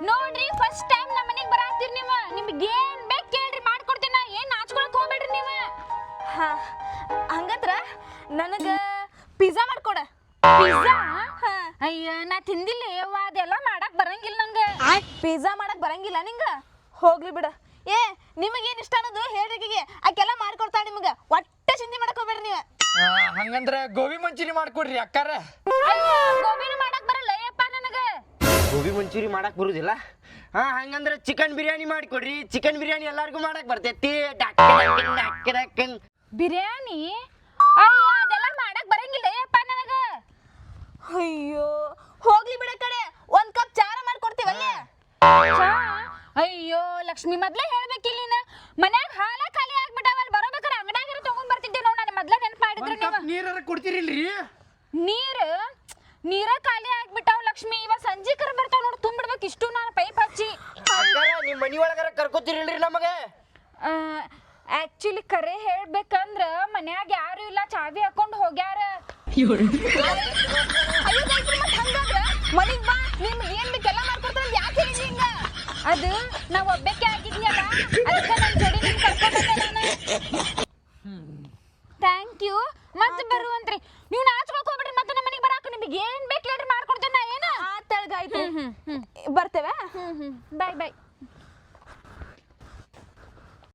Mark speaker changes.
Speaker 1: ನೋಡ್ರಿ first time ನಮ್ಮ ಮನೆಗೆ ಬರಾತ್ತೀರಿ ನೀವು. ನಿಮಗೆ ಏನ್ ಬೇಕು ಕೇಳ್ರಿ ಮಾಡ್ಕೊಡ್ತೀನಿ ನಾ. ಏನ್ ನಾಚ್ಕೊಳಕ್ ಹೋಗ್ಬೇಡ್ರಿ ನೀವು.
Speaker 2: ಹಾ ಹಂಗತ್ರ ನನಗ ಪಿಜ್ಜಾ ಮಾಡ್ಕೊಡ.
Speaker 1: ಪಿಜ್ಜಾ? ಅಯ್ಯ ನಾ ತಿಂದಿಲ್ಲ ಯವ್ವ, ಅದೆಲ್ಲ ಮಾಡಕ್ ಬರಂಗಿಲ್ಲ ನಂಗೆ.
Speaker 2: ಪಿಜ್ಜಾ ಮಾಡಕ್ ಬರಂಗಿಲ್ಲ ನಿಂಗ? ಹೋಗ್ಲಿ ಬಿಡ. ಏ ನಿಮಗೇನ್ ಇಷ್ಟ ಅನ್ನೋದು ಹೇಳ್ರಿಕಿಗೆ, ಆಕೆಲ್ಲ ಮಾಡ್ಕೊಡ್ತಾಳ ನಿಮಗ. ಒಟ್ಟೆ ಚಿಂತೆ ಮಾಡಕ್ ಹೋಗ್ಬೇಡ್ರಿ ನೀವು.
Speaker 3: ಹಂಗಂದ್ರೆ ಗೋಬಿ ಮಂಚೂರಿ ಮಾಡ್ಕೊಡ್ರಿ ಅಕ್ಕಾರ.
Speaker 1: ಗೋಬಿನ ಮಾಡಕ್ ಬರಲ್ಲ ಯಪ್ಪ ನನಗ.
Speaker 4: ಗೋಬಿ ಮಂಚೂರಿ ಮಾಡಕ್ ಬರುದಿಲ್ಲ? ಹಂಗಂದ್ರೆ ಚಿಕನ್ ಬಿರಿಯಾನಿ ಮಾಡಿಕೊಡ್ರಿ. ಚಿಕನ್ ಬಿರಿಯಾನಿ ಎಲ್ಲಾರ್ಗು ಮಾಡಕ್ ಬರ್ತೈತಿ.
Speaker 1: ಬಿರಿಯಾನಿ? ಅಯ್ಯೋ ಅದೆಲ್ಲ ಮಾಡಕ್ ಬರಂಗಿಲ್ಲ ಯಪ್ಪ ನನಗ.
Speaker 2: ಅಯ್ಯೋ ಹೋಗ್ಲಿ ಬಿಡ ಕಡೆ, ಒಂದ್ ಕಪ್ ಚಾರ ಮಾಡ್ಕೊಡ್ತೀವಲ್ಲೇ.
Speaker 1: ಅಯ್ಯೋ ಲಕ್ಷ್ಮಿ, ಮೊದ್ಲೇ ಹೇಳ್ಬೇಕಿಲ್ಲ ನೀನು. ಮನ್ಯಾಗ ಹಾಲ ಖಾಲಿ ಆಗ್ಬಿಟ್ಟಾವಲ್ಲಿ, ಬರೋಬೇಕಾರೆ ಅಂಗಡಿಯಾಗ ತಗೊಂಡ್ ಬರ್ತಿದ್ದೆ ನೋಡ್. ನಾನು ಮೊದ್ಲೇ ನೆನ್ಪು ಮಾಡಿದ್ರು ನೀವು.
Speaker 3: ನೀರಾರ ಕೊಡ್ತೀರಿಲ್ರಿ?
Speaker 1: ನೀರ ಖಾಲಿ ಆಗ್ಬಿಟ್ಟಾವ ಲಕ್ಷ್ಮಿ. ಇವಾಗ ಸಂಜೀಕರ ಬರ್ತಾವ ನೋಡ್, ತುಂಬಿಡ್ಬೇಕು ಇಷ್ಟು ನಾನು ಪೈಪ್ ಹಚ್ಚಿ.
Speaker 4: ನಿಮ್ ಮನಿ ಒಳಗಾರ ಕರ್ಕೋತಿರಿಲ್ರಿ ನಮಗೆ?
Speaker 1: ಆಕ್ಚುಲಿ ಕರೆ ಹೇಳ್ಬೇಕಂದ್ರ ಮನ್ಯಾಗ ಯಾರು ಇಲ್ಲ, ಚಾವಿ ಹಾಕೊಂಡ್ ಹೋಗ್ಯಾರ.
Speaker 2: ಮನಿಗ್ ಬಾ, ನಿಮ್ಗೆ ಏನ್ ಬೇಕೆಲ್ಲ ಮಾಡ್ಕೊಡ್ತಾರ. ಯಾಕೆ ಹೇಳಿದ್ರಿ ಹಿಂಗ?
Speaker 1: ಅದು ನಾವ್ ಒಬ್ಬಕ್ಕೆ ಆಗಿದ್ಯಲ್ಲ, ಅದಕ್ಕೆ ನನ್ ಜೋಡಿ ನಿಮ್ ಕರ್ಕೊಂಡ್ ಬಂದೆ ನಾನು. Thank you. ಮತ್ತೆ ಬರುವಂತ್ರಿ. ನೀವು ನಾಚ್ಕೊಳಕ್ ಹೋಗ್ಬಿಡ್ರಿ. ಮತ್ತೆ ನಮ್ಮ ಮನೆಗೆ ಬರಾಕ ನಿಮಗೆ ಏನ್ ಬೇಕು ಹೇಳ್ರಿ ಮಾಡ್ಕೊಡ್ತೇನೆ ನಾ. ಏನ
Speaker 2: ಆ ತಳ್ಗಾಯ್ತು. ಬರ್ತೇವೆ.
Speaker 1: ಬಾಯ್ ಬಾಯ್.